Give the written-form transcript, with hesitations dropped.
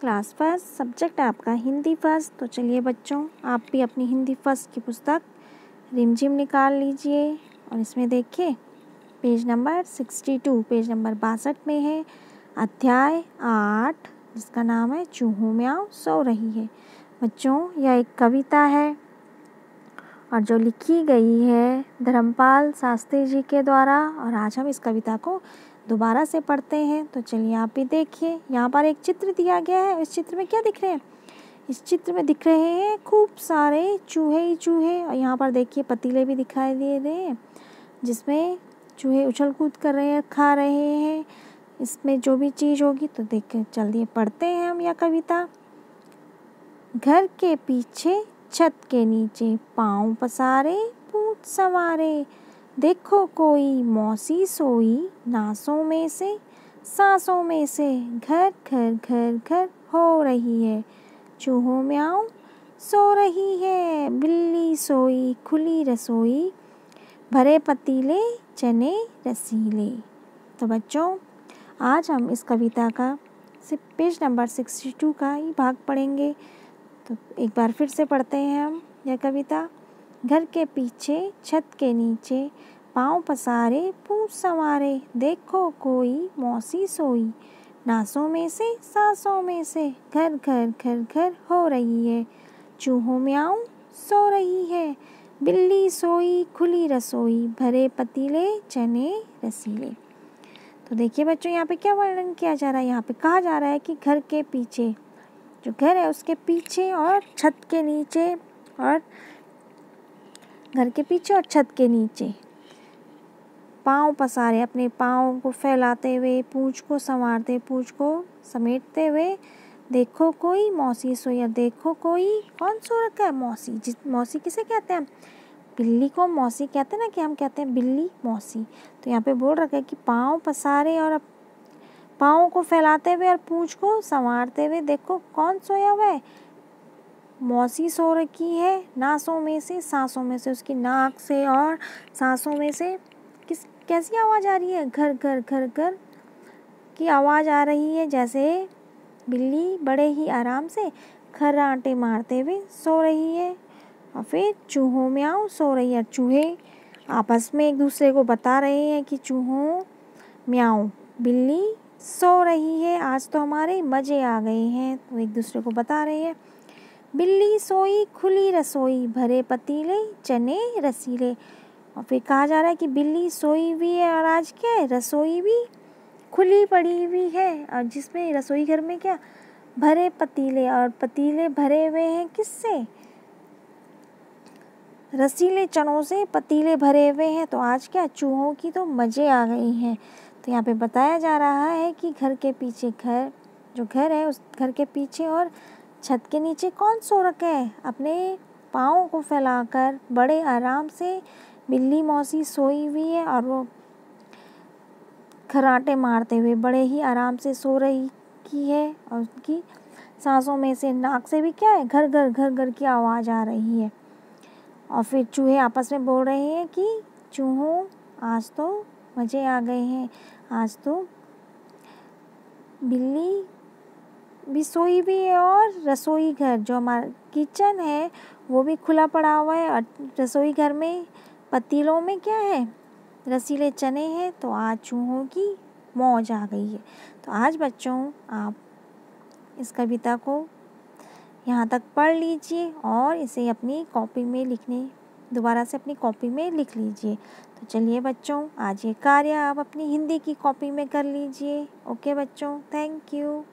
Class first, subject आपका Hindi first. तो चलिए बच्चों, आप भी अपनी हिंदी फर्स्ट की पुस्तक रिमझिम निकाल लीजिए और इसमें देखिए पेज नंबर 62, पेज नंबर 62 में है अध्याय 8, जिसका नाम है चूहों म्याऊं सो रही है। बच्चों, यह एक कविता है और जो लिखी गई है धर्मपाल शास्त्री जी के द्वारा, और आज हम इस कविता को दोबारा से पढ़ते हैं। तो चलिए आप भी देखिए। यहाँ पर एक चित्र दिया गया है। इस चित्र में क्या दिख रहे हैं? इस चित्र में दिख रहे हैं खूब सारे चूहे ही चूहे, और यहाँ पर देखिए पतीले भी दिखाई दे रहे हैं जिसमें चूहे उछल कूद कर रहे हैं, खा रहे हैं। इसमें जो भी चीज़ होगी तो देख के चलिए पढ़ते हैं हम यह कविता। घर के पीछे छत के नीचे पाँव पसारे पूंछ संवारे, देखो कोई मौसी सोई नासों में से सांसों में से, घर घर घर घर हो रही है चूहों म्याऊं सो रही है, बिल्ली सोई खुली रसोई भरे पतीले चने रसीले। तो बच्चों, आज हम इस कविता का सिर्फ पेज नंबर 62 का ही भाग पढ़ेंगे। तो एक बार फिर से पढ़ते हैं हम यह कविता। घर के पीछे छत के नीचे पाँव पसारे पूंछ संवारे, देखो कोई मौसी सोई नासों में से सांसों में से, घर घर घर घर हो रही है चूहों म्याऊं सो रही है, बिल्ली सोई खुली रसोई भरे पतीले चने रसीले। तो देखिए बच्चों, यहाँ पे क्या वर्णन किया जा रहा है? यहाँ पे कहा जा रहा है कि घर के पीछे, जो घर है उसके पीछे और छत के नीचे, और घर के पीछे और छत के नीचे पाँव पसारे, अपने पाँव को फैलाते हुए, पूंछ को संवारते, पूंछ को समेटते हुए, देखो कोई मौसी सोई। और देखो कोई कौन सो रखा है? मौसी। मौसी किसे कहते हैं? बिल्ली को मौसी कहते हैं ना, कि हम कहते हैं बिल्ली मौसी। तो यहाँ पे बोल रखा है कि पाँव पसारे और पाँव को फैलाते हुए और पूंछ को संवारते हुए, देखो कौन सोया हुआ है? मौसी सो रखी है नासों में से सांसों में से, उसकी नाक से और सांसों में से कैसी आवाज़ आ रही है? घर घर घर घर की आवाज़ आ रही है, जैसे बिल्ली बड़े ही आराम से खर्राटे मारते हुए सो रही है। और फिर चूहों म्याऊं सो रही है। चूहे आपस में एक दूसरे को बता रहे हैं कि चूहों म्याऊं बिल्ली सो रही है, आज तो हमारे मज़े आ गए हैं। तो एक दूसरे को बता रहे हैं। बिल्ली सोई खुली रसोई भरे पतीले चने रसीले। और फिर कहा जा रहा है कि बिल्ली सोई हुई है और आज क्या है? रसोई भी खुली पड़ी हुई है, और जिसमें रसोई घर में क्या भरे पतीले, और पतीले भरे हुए हैं किससे? रसीले चनों से पतीले भरे हुए हैं। तो आज क्या चूहों की तो मज़े आ गई हैं। तो यहाँ पे बताया जा रहा है कि घर के पीछे जो घर है उस घर के पीछे और छत के नीचे कौन सो रखा है? अपने पाँव को फैलाकर बड़े आराम से बिल्ली मौसी सोई हुई है, और वो खर्राटे मारते हुए बड़े ही आराम से सो रही की है, और उसकी सांसों में से, नाक से भी क्या है? घर घर घर घर की आवाज़ आ रही है। और फिर चूहे आपस में बोल रहे हैं कि चूहों आज तो मज़े आ गए हैं, आज तो बिल्ली भी सोई भी है, और रसोई घर जो हमारा किचन है वो भी खुला पड़ा हुआ है, और रसोई घर में पतीलों में क्या है? रसीले चने हैं। तो आज चूहों की मौज आ गई है। तो आज बच्चों, आप इस कविता को यहाँ तक पढ़ लीजिए और इसे अपनी कॉपी में दोबारा से अपनी कॉपी में लिख लीजिए। तो चलिए बच्चों, आज ये कार्य आप अपनी हिंदी की कॉपी में कर लीजिए। ओके बच्चों, थैंक यू।